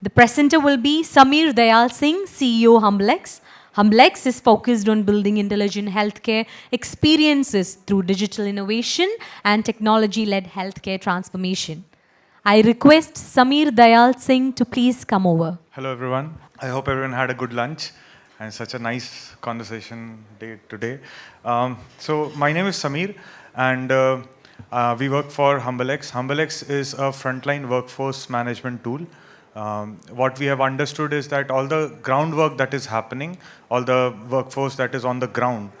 The presenter will be Samir Dayal Singh, CEO humblx. humblx is focused on building intelligent healthcare experiences through digital innovation and technology-led healthcare transformation. I request Samir Dayal Singh to please come over. Hello, everyone. I hope everyone had a good lunch and such a nice conversation day today. So my name is Samir, and we work for humblx. humblx is a frontline workforce management tool. What we have understood is that all the groundwork that is happening, all the workforce that is on the ground,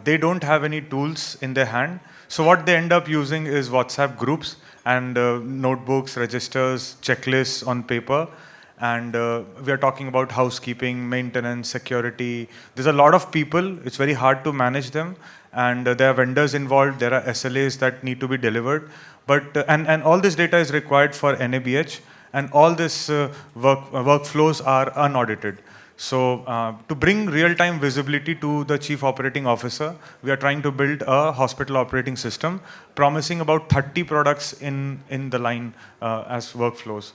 they don't have any tools in their hand. So what they end up using is WhatsApp groups and notebooks, registers, checklists on paper. And we are talking about housekeeping, maintenance, security. There's a lot of people. It's very hard to manage them. And there are vendors involved. There are SLAs that need to be delivered. But and all this data is required for NABH. And all this workflows are unaudited. So to bring real-time visibility to the Chief Operating Officer, we are trying to build a hospital operating system, promising about 30 products in the line as workflows.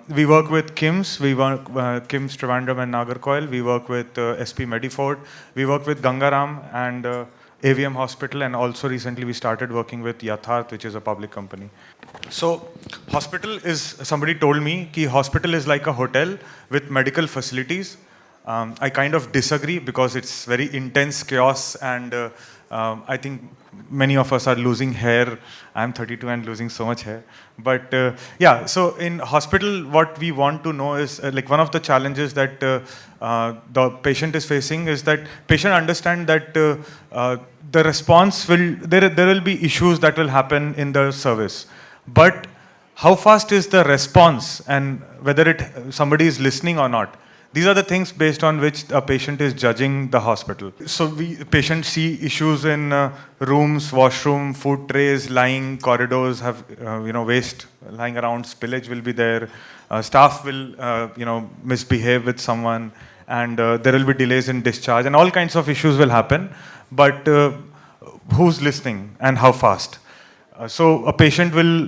We work with KIMS, we work KIMS, Trivandrum and Nagarcoil. We work with SP Medifort. We work with Gangaram and AVM Hospital, and also recently we started working with Yatharth, which is a public company. So hospital is, somebody told me, ki hospital is like a hotel with medical facilities. I kind of disagree because it's very intense chaos, and I think many of us are losing hair. I'm 32 and losing so much hair. But yeah, so in hospital, what we want to know is like one of the challenges that the patient is facing is that patient understand that the response will, there will be issues that will happen in the service. But how fast is the response and whether somebody is listening or not? These are the things based on which a patient is judging the hospital. So patients see issues in rooms, washroom, food trays, lying corridors, have waste lying around, spillage will be there, staff will misbehave with someone, and there will be delays in discharge, and all kinds of issues will happen. But who's listening and how fast? So a patient will,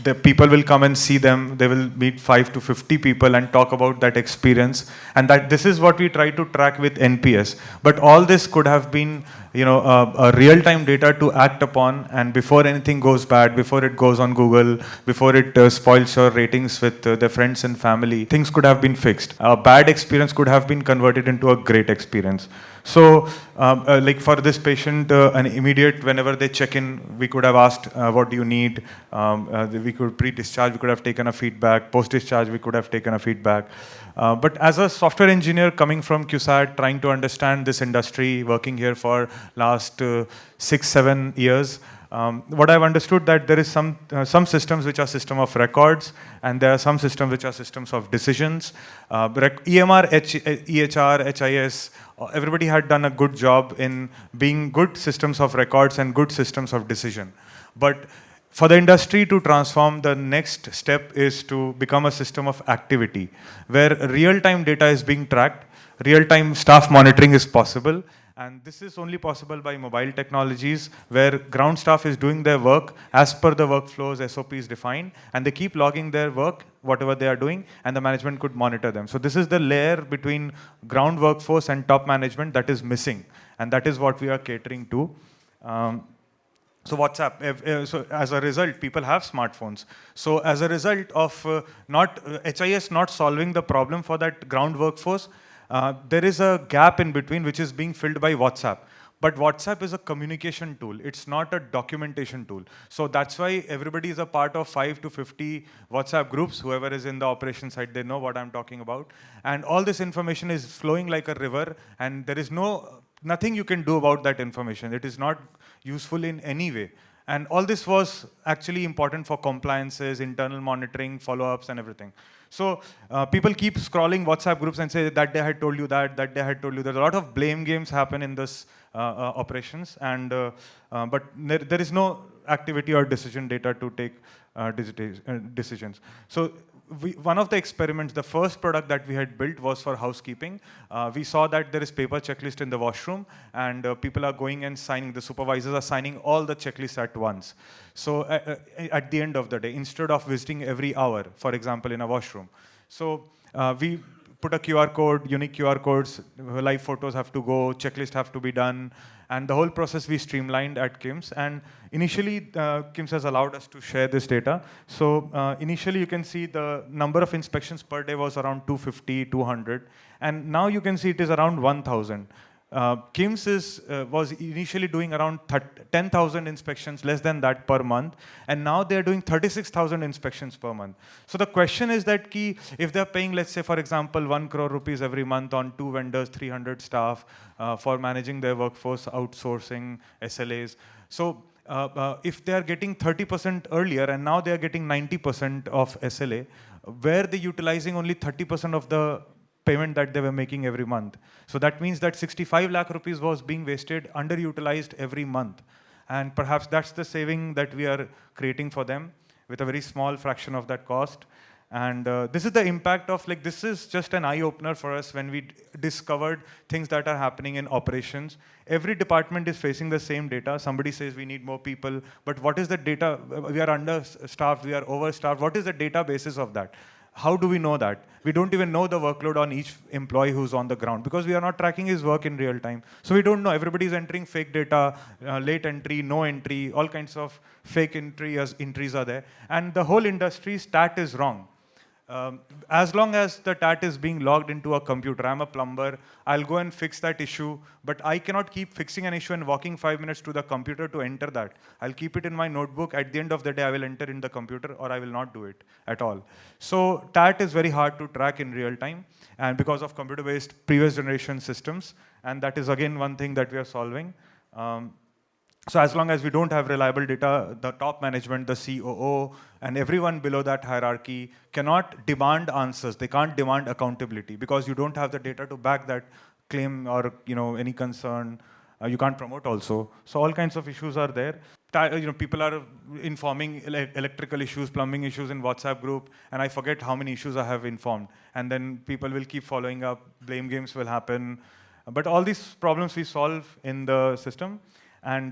the people will come and see them. They will meet 5 to 50 people and talk about that experience. And that this is what we try to track with NPS. But all this could have been, a real-time data to act upon. And before anything goes bad, before it goes on Google, before it spoils your ratings with their friends and family, things could have been fixed. A bad experience could have been converted into a great experience. So, like for this patient, an immediate, whenever they check in, we could have asked, what do you need? We could pre-discharge, we could have taken a feedback. Post-discharge, we could have taken a feedback. But as a software engineer coming from QSAT, trying to understand this industry, working here for last 6-7 years, what I've understood that there is some systems which are system of records, and there are some systems which are systems of decisions. EMR, EHR, HIS, everybody had done a good job in being good systems of records and good systems of decision. But for the industry to transform, the next step is to become a system of activity, where real-time data is being tracked, real-time staff monitoring is possible. And this is only possible by mobile technologies, where ground staff is doing their work as per the workflows, SOPs defined, and they keep logging their work, whatever they are doing, and the management could monitor them. So this is the layer between ground workforce and top management that is missing, and that is what we are catering to. So WhatsApp, so as a result, people have smartphones. So as a result of HIS not solving the problem for that ground workforce, there is a gap in between which is being filled by WhatsApp. But WhatsApp is a communication tool. It's not a documentation tool. So that's why everybody is a part of 5 to 50 WhatsApp groups. Whoever is in the operation side, they know what I'm talking about. And all this information is flowing like a river, and there is nothing you can do about that information. It is not useful in any way. And all this was actually important for compliances, internal monitoring, follow-ups, and everything. So people keep scrolling WhatsApp groups and say, that day I had told you that day I had told you that. A lot of blame games happen in this operations, and but there is no activity or decision data to take decisions. So one of the experiments, the first product that we had built was for housekeeping. We saw that there is paper checklist in the washroom, and people are going and signing, the supervisors are signing all the checklists at once. So at the end of the day, instead of visiting every hour, for example, in a washroom, So we put a QR code, unique QR codes, live photos have to go, checklist have to be done, and the whole process we streamlined at KIMS. And initially, KIMS has allowed us to share this data. So initially, you can see the number of inspections per day was around 250, 200, and now you can see it is around 1,000. KIMS was initially doing around 10,000 inspections, less than that per month, and now they're doing 36,000 inspections per month. So the question is that if they're paying, let's say, for example, 1 crore rupees every month on 2 vendors, 300 staff for managing their workforce, outsourcing, SLAs. So if they are getting 30% earlier and now they are getting 90% of SLA, where they're utilizing only 30% of the payment that they were making every month. So that means that 65 lakh rupees was being wasted, underutilized every month. And perhaps that's the saving that we are creating for them with a very small fraction of that cost. And this is the impact of, like, this is just an eye-opener for us when we discovered things that are happening in operations. Every department is facing the same data. Somebody says we need more people, but what is the data? We are understaffed, we are overstaffed. What is the data basis of that? How do we know that? We don't even know the workload on each employee who's on the ground because we are not tracking his work in real time. So we don't know. Everybody's entering fake data, late entry, no entry, all kinds of fake entries are there. And the whole industry's stat is wrong. As long as the TAT is being logged into a computer, I'm a plumber, I'll go and fix that issue, but I cannot keep fixing an issue and walking 5 minutes to the computer to enter that. I'll keep it in my notebook. At the end of the day, I will enter in the computer or I will not do it at all. So TAT is very hard to track in real time, and because of computer-based previous generation systems, and that is again one thing that we are solving. So as long as we don't have reliable data, the top management, the COO, and everyone below that hierarchy cannot demand answers. They can't demand accountability because you don't have the data to back that claim or any concern. You can't promote also. So all kinds of issues are there. People are informing electrical issues, plumbing issues in WhatsApp group, and I forget how many issues I have informed. And then people will keep following up. Blame games will happen. But all these problems we solve in the system. And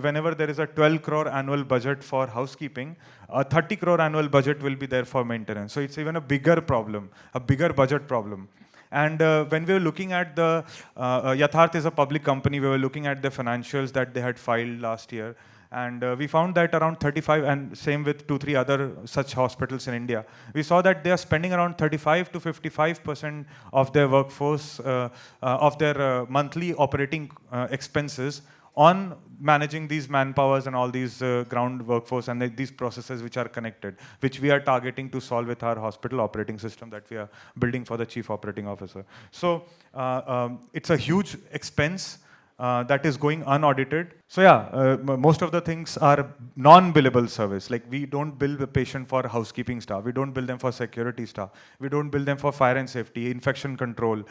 whenever there is a 12 crore annual budget for housekeeping, a 30 crore annual budget will be there for maintenance. So it's even a bigger problem, a bigger budget problem. And when we were looking at the, Yatharth is a public company, we were looking at the financials that they had filed last year. And we found that around 35, and same with 2-3 other such hospitals in India, we saw that they are spending around 35 to 55% of their workforce, of their monthly operating expenses on managing these manpowers and all these ground workforce and these processes which are connected, which we are targeting to solve with our hospital operating system that we are building for the chief operating officer. So it's a huge expense that is going unaudited. So yeah, most of the things are non-billable service. Like, we don't bill the patient for housekeeping staff. We don't bill them for security staff. We don't bill them for fire and safety, infection control,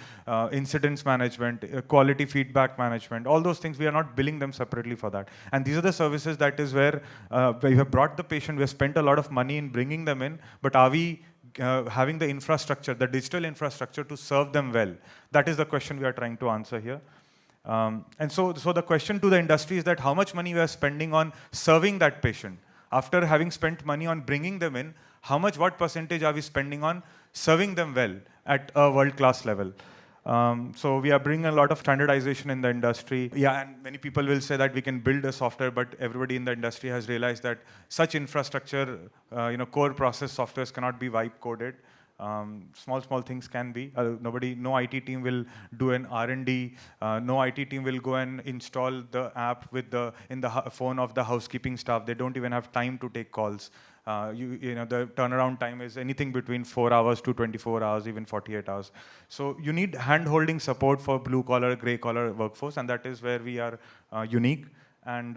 incidents management, quality feedback management. All those things, we are not billing them separately for that. And these are the services that is where we have brought the patient, we have spent a lot of money in bringing them in, but are we having the infrastructure, the digital infrastructure to serve them well? That is the question we are trying to answer here. And so the question to the industry is that how much money we are spending on serving that patient. After having spent money on bringing them in, what percentage are we spending on serving them well at a world-class level? So we are bringing a lot of standardization in the industry. Yeah, and many people will say that we can build a software, but everybody in the industry has realized that such infrastructure, core process softwares cannot be wipe-coded. Small things can be. No IT team will do an R&D. No IT team will go and install the app in the phone of the housekeeping staff. They don't even have time to take calls. The turnaround time is anything between 4 hours to 24 hours, even 48 hours. So you need hand-holding support for blue-collar, gray-collar workforce, and that is where we are unique. And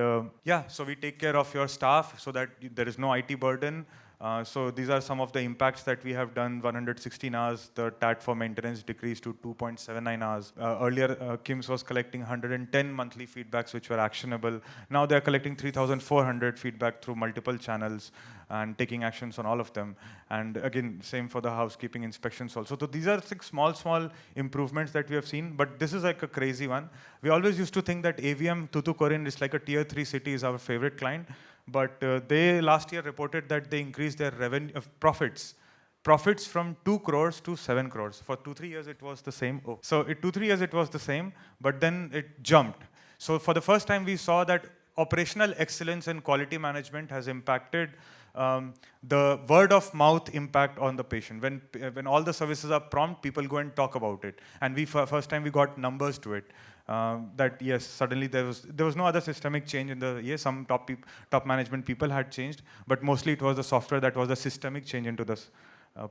so we take care of your staff so that there is no IT burden. So these are some of the impacts that we have done. 116 hours, the TAT for maintenance decreased to 2.79 hours. Earlier, KIMS was collecting 110 monthly feedbacks which were actionable. Now they are collecting 3,400 feedback through multiple channels and taking actions on all of them. And again, same for the housekeeping inspections also. So these are 6 small improvements that we have seen, but this is like a crazy one. We always used to think that AVM, Tuticorin is like a tier 3 city, is our favorite client. But they last year reported that they increased their profits profits from 2 crores to 7 crores. For 2-3 years, it was the same. Oh. So, 2-3 years, it was the same, but then it jumped. So, for the first time, we saw that operational excellence and quality management has impacted the word of mouth impact on the patient. When all the services are prompt, people go and talk about it. And first time we got numbers to it. That yes, suddenly there was no other systemic change in the, yes, some top management people had changed, but mostly it was the software that was the systemic change into this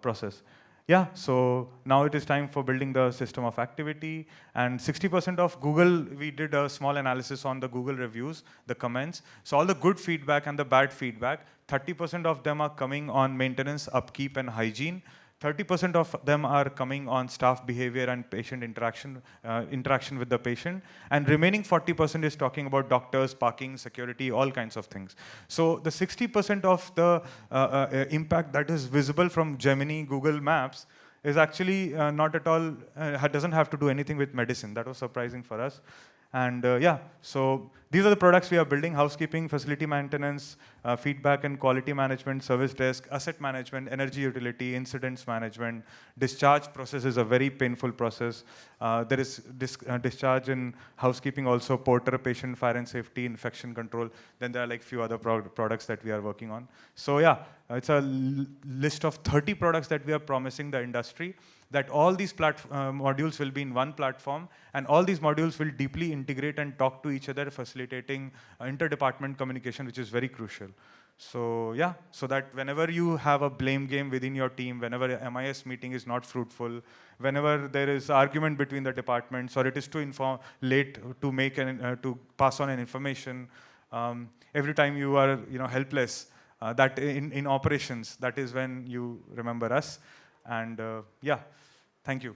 process. Yeah, so now it is time for building the system of activity, and 60% of Google, we did a small analysis on the Google reviews, the comments. So all the good feedback and the bad feedback, 30% of them are coming on maintenance, upkeep and hygiene. 30% of them are coming on staff behavior and patient interaction with the patient, and remaining 40% is talking about doctors, parking, security, all kinds of things. So the 60% of the impact that is visible from Gemini, Google Maps, is actually not at all, doesn't have to do anything with medicine. That was surprising for us. And yeah, so these are the products we are building: housekeeping, facility maintenance, feedback and quality management, service desk, asset management, energy utility, incidents management. Discharge process is a very painful process. There is discharge in housekeeping also, porter, patient, fire and safety, infection control. Then there are like few other products that we are working on. So yeah, it's a list of 30 products that we are promising the industry, that all these modules will be in one platform, and all these modules will deeply integrate and talk to each other, facilitating inter-department communication, which is very crucial. So yeah, so that whenever you have a blame game within your team, whenever a MIS meeting is not fruitful, whenever there is argument between the departments, or it is too late to make to pass on an information, every time you are helpless, that in operations, that is when you remember us. And yeah, thank you.